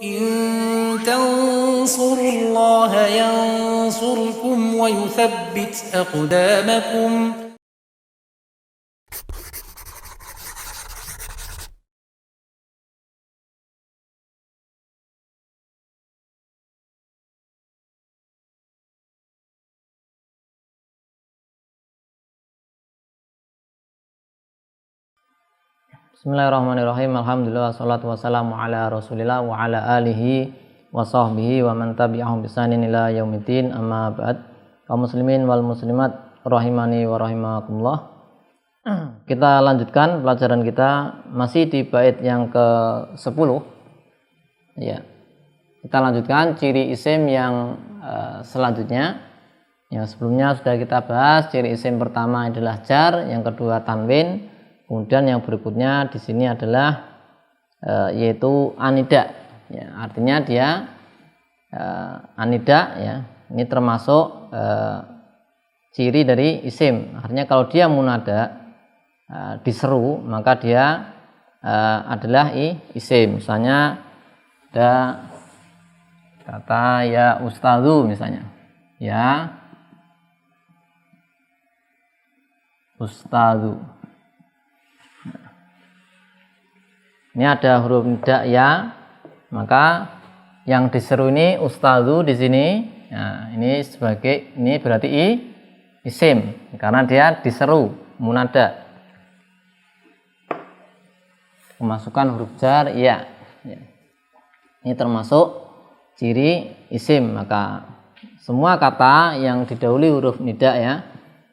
إن تنصروا الله ينصركم ويثبت أقدامكم. Bismillahirrahmanirrahim. Alhamdulillah wassalatu wassalamu ala Rasulillah wa ala alihi wa sahbihi wa man tabi'ahum bisanin ila yaumiddin. Amma ba'd. Kaum muslimin wal muslimat rahimani wa rahimakumullah. Kita lanjutkan pelajaran kita masih di bait yang ke-10. Ya. Kita lanjutkan ciri isim yang selanjutnya. Yang sebelumnya sudah kita bahas, ciri isim pertama adalah jar, yang kedua tanwin. Kemudian yang berikutnya di sini adalah yaitu anida. Ya, artinya dia anida, ya. Ini termasuk ciri dari isim. Artinya kalau dia munada diseru, maka dia adalah isim. Misalnya ada kata ya ustadzu misalnya. Ya ustadzu. Ini ada huruf nida ya, maka yang diseru ini ustadzu di sini. Nah, ini berarti isim karena dia diseru munada. Kemasukan huruf jar ya. Ini termasuk ciri isim. Maka semua kata yang didahului huruf nida ya,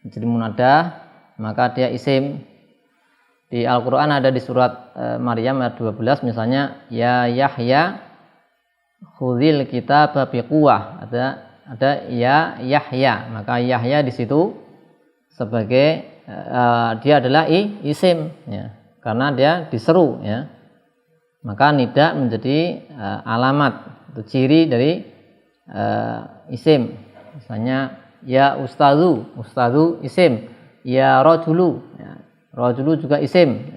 jadi munada, maka dia isim. Di Al-Quran ada di surat Maryam ayat 12 misalnya ya Yahya khudhil kitaba biquwah, ada ya Yahya, maka Yahya di situ sebagai dia adalah isim ya, karena dia diseru ya, maka nida menjadi alamat atau ciri dari isim. Misalnya ya ustadzu isim, ya rajulu ya, rajulu juga isim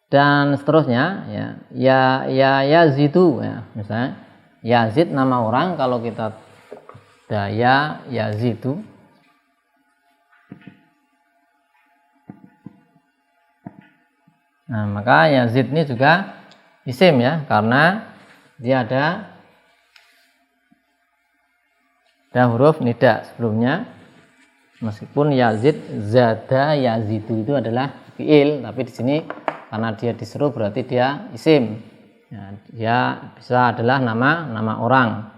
dan seterusnya ya Yazidu ya, misalnya Yazid nama orang, kalau kita ada ya Yazidu, nah maka Yazid ini juga isim ya, karena dia ada huruf nida sebelumnya. Meskipun Yazid, zada yazidu itu adalah fiil, tapi di sini karena dia diseru berarti dia isim. Ya, dia bisa adalah nama orang.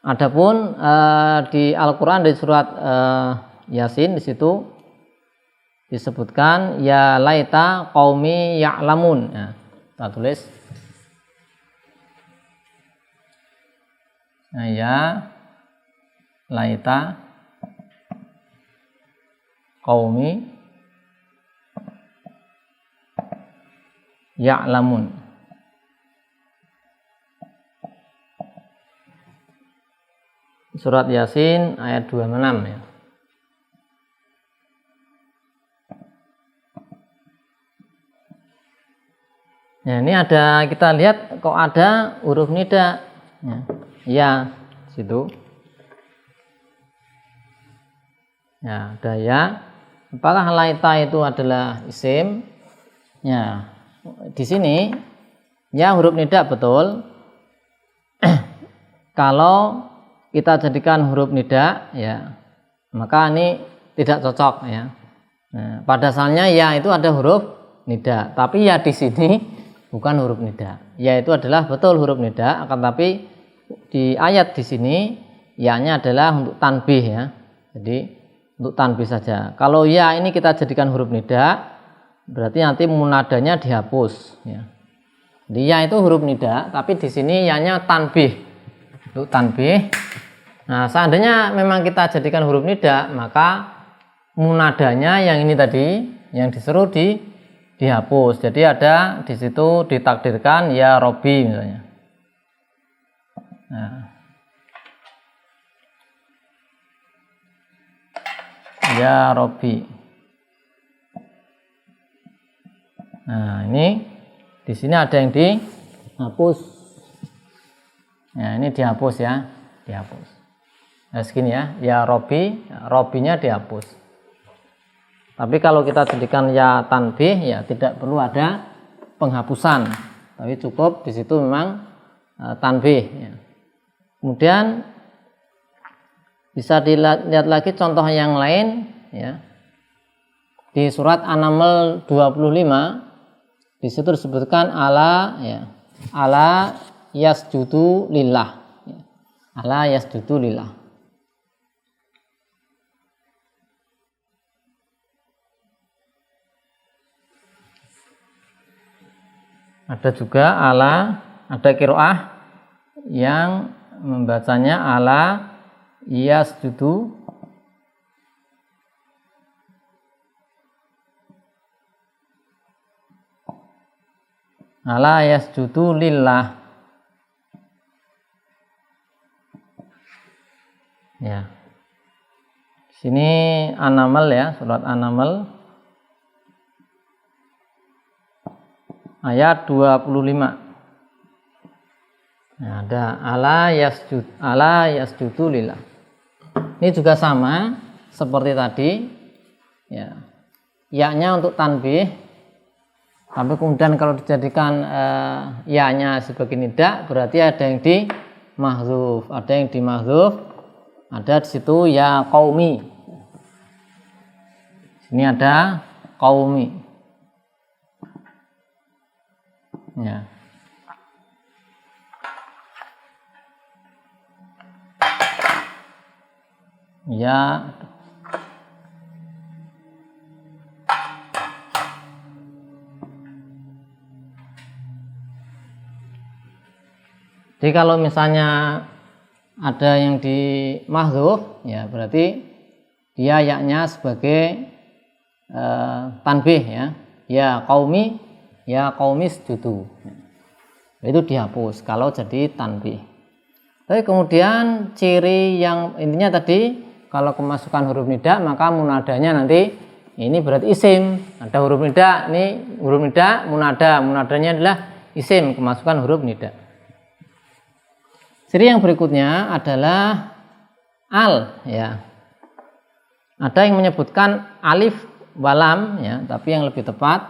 Adapun di Al-Qur'an di surat Yasin di situ disebutkan ya laita qaumi ya'lamun. Ya, kita tulis. Nah, ya laita qaumi ya'lamun. Surat Yasin ayat 26 ya. Nah, ini ada, kita lihat kok ada huruf nida ya situ. Ya, ada ya. Apakah laita itu adalah isim? Ya, di sini ya huruf nida betul. Kalau kita jadikan huruf nida ya, maka ini tidak cocok ya. Nah, pada asalnya ya itu ada huruf nida, tapi ya di sini bukan huruf nida. Ya itu adalah betul huruf nida, akan tapi di ayat di sini ya-nya adalah untuk tanbih ya. Jadi untuk tanbih saja. Kalau ya ini kita jadikan huruf nida, berarti nanti munadanya dihapus ya. Jadi ya itu huruf nida, tapi di sini ya-nya tanbih. Untuk tanbih. Nah, seandainya memang kita jadikan huruf nida, maka munadanya yang ini tadi yang diseru dihapus. Jadi ada di situ ditakdirkan ya Robi misalnya. Nah, ya Robi. Nah, ini Di sini ada yang dihapus. Ya, ini dihapus ya, dihapus. Nah, segini ya, ya robinya dihapus. Tapi kalau kita jadikan ya tanbih, ya tidak perlu ada penghapusan. Tapi cukup di situ memang tanbih. Ya. Kemudian bisa dilihat lagi contoh yang lain ya. Di surat An-Naml 25 di situ disebutkan ala ya. Ala yasjudu lillah. Ya. Ala yasjudu lillah. Ada juga ala, ada qiraah yang membacanya ala yasjudu ala yasjudu lillah. Ya. Sini An-Naml ya, surat An-Naml ayat 25. Nah, ada ala yasjudu lillah. Ini juga sama seperti tadi. Ya. Ya-nya untuk tanbih. Tapi kemudian kalau dijadikan ya-nya sebagai nida, berarti ada yang di mahdzuf, ada yang di mahdzuf. Ada di situ ya qaumi. Sini ada qaumi. Ya. Ya. Jadi kalau misalnya ada yang di mahdzuf, ya berarti dia ya-nya sebagai tanbih ya. Ya qaumi isjudu. Itu dihapus kalau jadi tanbih. Tapi kemudian ciri yang intinya tadi kalau kemasukan huruf nida maka munadanya nanti ini berarti isim. Ada huruf nida, ini huruf nida munadanya adalah isim, kemasukan huruf nida. Ciri yang berikutnya adalah al ya. Ada yang menyebutkan alif walam ya, tapi yang lebih tepat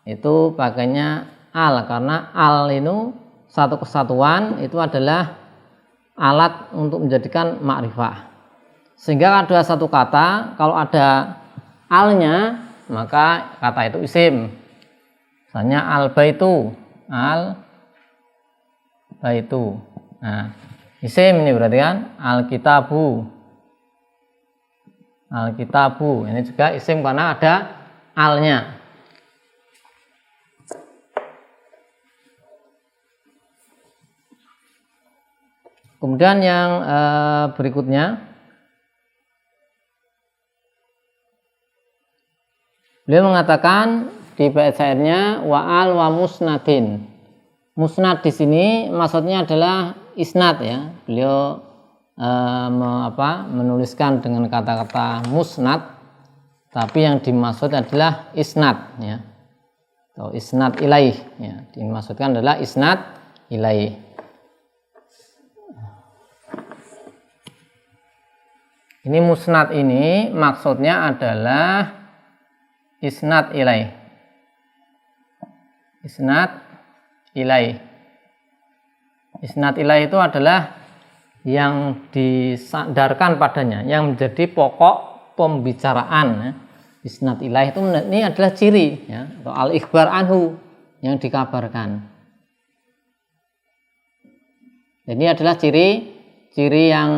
itu pakainya al karena al itu satu kesatuan itu adalah alat untuk menjadikan makrifah. Sehingga ada satu kata kalau ada alnya maka kata itu isim. Misalnya al baitu. Nah, isim ini berarti kan al kitabu. Ini juga isim karena ada alnya. Kemudian yang berikutnya beliau mengatakan di bait syairnya wa'al wa musnadin. Musnad di sini maksudnya adalah isnad ya. Beliau menuliskan dengan kata-kata musnad, tapi yang dimaksud adalah isnad ya. Atau isnad ilaih ya. Dimaksudkan adalah isnad ilaih. Ini musnad ini maksudnya adalah isnad ilaih. Isnad ilaih. Isnad ilaih itu adalah yang disandarkan padanya, yang menjadi pokok pembicaraan. Ya. Isnad ilaih itu ini adalah ciri ya, atau al-ikhbar anhu yang dikabarkan. Ini adalah ciri yang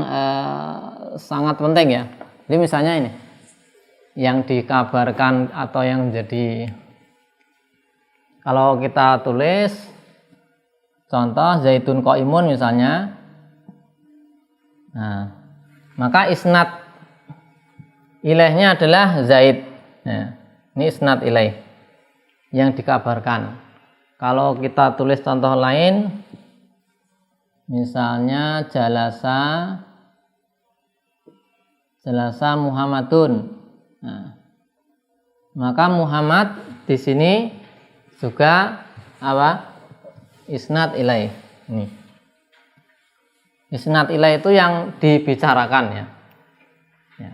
sangat penting ya. Jadi misalnya ini yang dikabarkan atau yang menjadi, kalau kita tulis contoh zaitun qaimun misalnya, nah maka isnad ilaihnya adalah zaid. Nah, ini isnad ilaih yang dikabarkan. Kalau kita tulis contoh lain, misalnya jalasa Muhammadun. Nah, maka Muhammad di sini juga apa? Isnad ilaih. Ini. Isnad ilaih itu yang dibicarakan ya. Ya.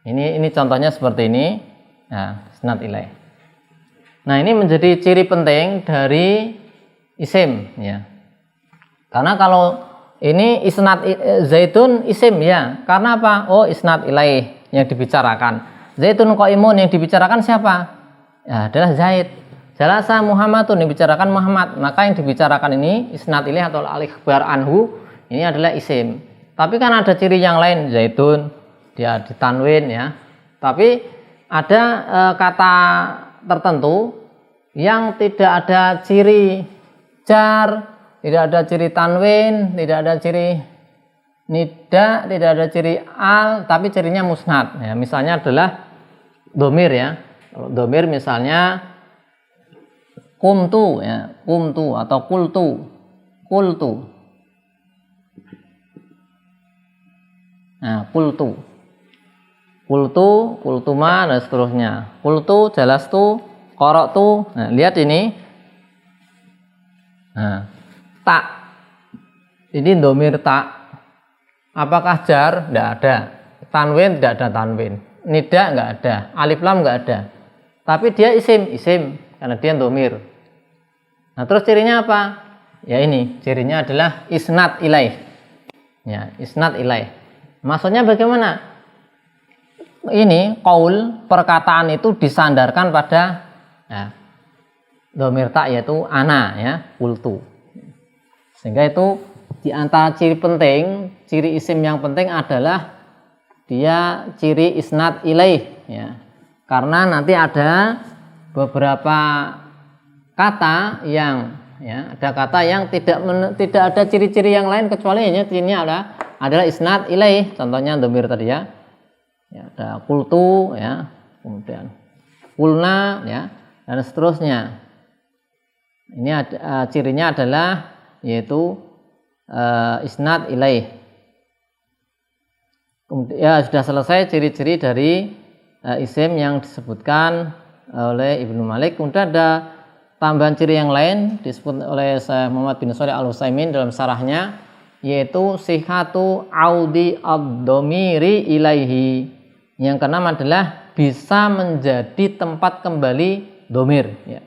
Ini contohnya seperti ini. Nah, isnad ilaih. Nah, ini menjadi ciri penting dari isim ya. Karena kalau ini isnad Zaidun isim ya. Karena apa? Oh, isnad ilaih yang dibicarakan. Zaidun qaimun yang dibicarakan siapa? Ya, adalah Zaid. Jalasa Muhammadun yang dibicarakan Muhammad. Maka yang dibicarakan ini isnad ilaih atau al-ikhbar anhu ini adalah isim. Tapi kan ada ciri yang lain, Zaidun dia ditanwin ya. Tapi ada kata tertentu yang tidak ada ciri jar, tidak ada ciri tanwin, tidak ada ciri nida, tidak ada ciri al, tapi cirinya musnad. Ya, misalnya adalah domir ya. Kalau domir misalnya kumtu ya, kumtu atau kultu, kultu. Nah, kultu, kultu, kultuma dan seterusnya. Kultu, jalastu, qara'tu. Nah, lihat ini. Nah, tak. Ini domir tak. Apakah jar? Tidak ada. Tanwin tidak ada tanwin. Nida nggak ada. Alif lam nggak ada. Tapi dia isim karena dia domir. Nah, terus cirinya apa? Ya ini, cirinya adalah isnad ilaih. Ya, isnad ilaih. Maksudnya bagaimana? Ini qaul, perkataan itu disandarkan pada ya, domir tak yaitu ana ya, kultu. Sehingga itu di antara ciri penting, ciri isim yang penting adalah dia ciri isnad ilaih ya. Karena nanti ada beberapa kata yang ya, ada kata yang tidak ada ciri-ciri yang lain kecuali hanya cirinya adalah isnad ilaih. Contohnya domir tadi ya. Ya, ada kultu ya, kemudian kulna ya, dan seterusnya. Ini cirinya adalah yaitu isnad ilaih. Kemudian ya sudah selesai ciri-ciri dari isim yang disebutkan oleh Ibnu Malik. Kemudian ada tambahan ciri yang lain disebut oleh Syekh Muhammad bin Shalih Al-Utsaimin dalam syarahnya, yaitu sihhatu audi ad-dhamiri ilaihi. Yang keenam adalah bisa menjadi tempat kembali domir ya.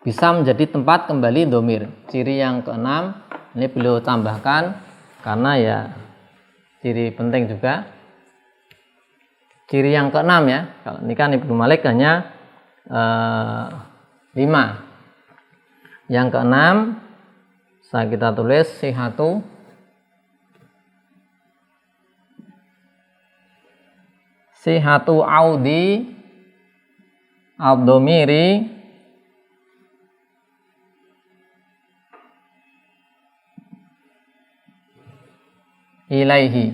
Bisa menjadi tempat kembali domir. Ciri yang keenam ini beliau tambahkan karena ya ciri penting juga. Ciri yang keenam ya, kalau ini kan Ibnu Malik hanya 5. Yang keenam kita tulis sihhatu audi ad-dhamiri ilaihi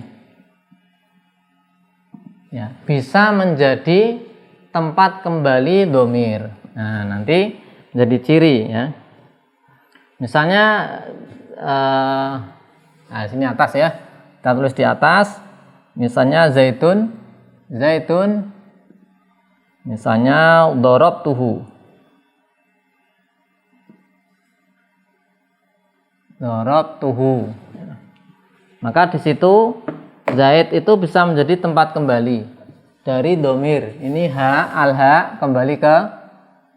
ya, bisa menjadi tempat kembali domir. Nah, nanti jadi ciri ya. Misalnya sini atas ya, kita tulis di atas. Misalnya zaitun, misalnya darabtuhu, maka di situ Zaid itu bisa menjadi tempat kembali dari domir. Ini al-ha kembali ke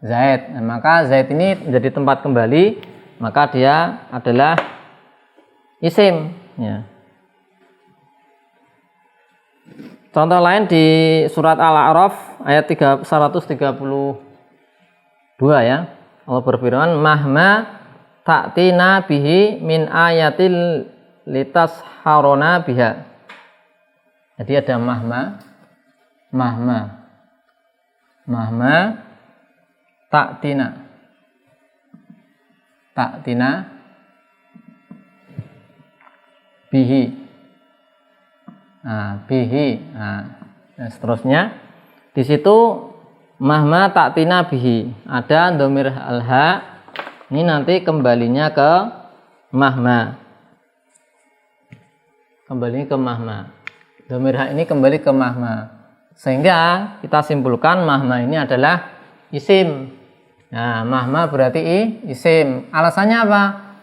Zaid. Nah, maka Zaid ini menjadi tempat kembali, maka dia adalah isim ya. Contoh lain di surat Al-A'raf ayat 132 ya. Allah berfirman, mahma ta'tina bihi min ayatil litasharona biha. Jadi ada mahma ta'tina bihi. Bihi. Dan seterusnya. Di situ mahma ta'tina bihi. Ada dhamir al-ha. Ini nanti kembalinya ke mahma. Dhamir ha ini kembali ke mahma. Sehingga kita simpulkan mahma ini adalah isim. Nah, mahma berarti isim. Alasannya apa?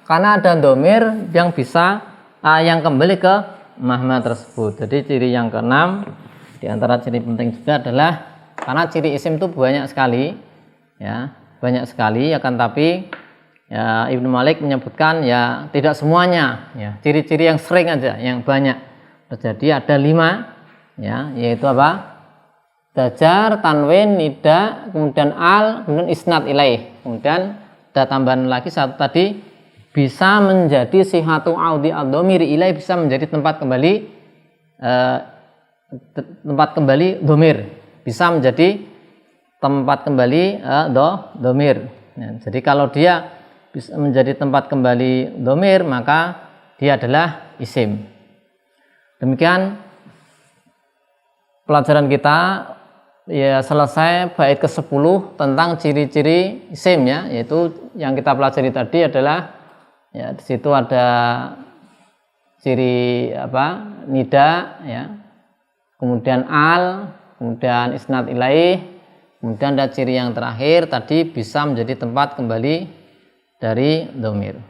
Karena ada domir yang bisa yang kembali ke mahma tersebut. Jadi ciri yang keenam di antara ciri penting juga adalah karena ciri isim itu banyak sekali, ya banyak sekali. Akan tapi ya, Ibnu Malik menyebutkan ya tidak semuanya. Ya, ciri-ciri yang sering aja, yang banyak terjadi ada 5, ya, yaitu apa? Dajar, tanwin, nida, kemudian al, kemudian isnad ilaih. Kemudian ada tambahan lagi satu tadi, bisa menjadi sihatu audi ad-dhamiri ilaih, bisa menjadi tempat kembali domir, bisa menjadi tempat kembali domir. Nah, jadi kalau dia bisa menjadi tempat kembali domir, maka dia adalah isim. Demikian pelajaran kita. Ya, selesai bait ke-10 tentang ciri-ciri isim, ya, yaitu yang kita pelajari tadi adalah ya di situ ada ciri apa? Nida, ya. Kemudian al, kemudian isnad ilaih, kemudian ada ciri yang terakhir tadi bisa menjadi tempat kembali dari dhamir.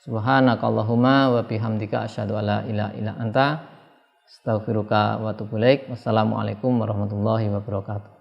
Subhanakallahumma wa bihamdika asyhadu alla ilaha illa anta astaghfiruka wa atubu ilaik. Wassalamualaikum warahmatullahi wabarakatuh.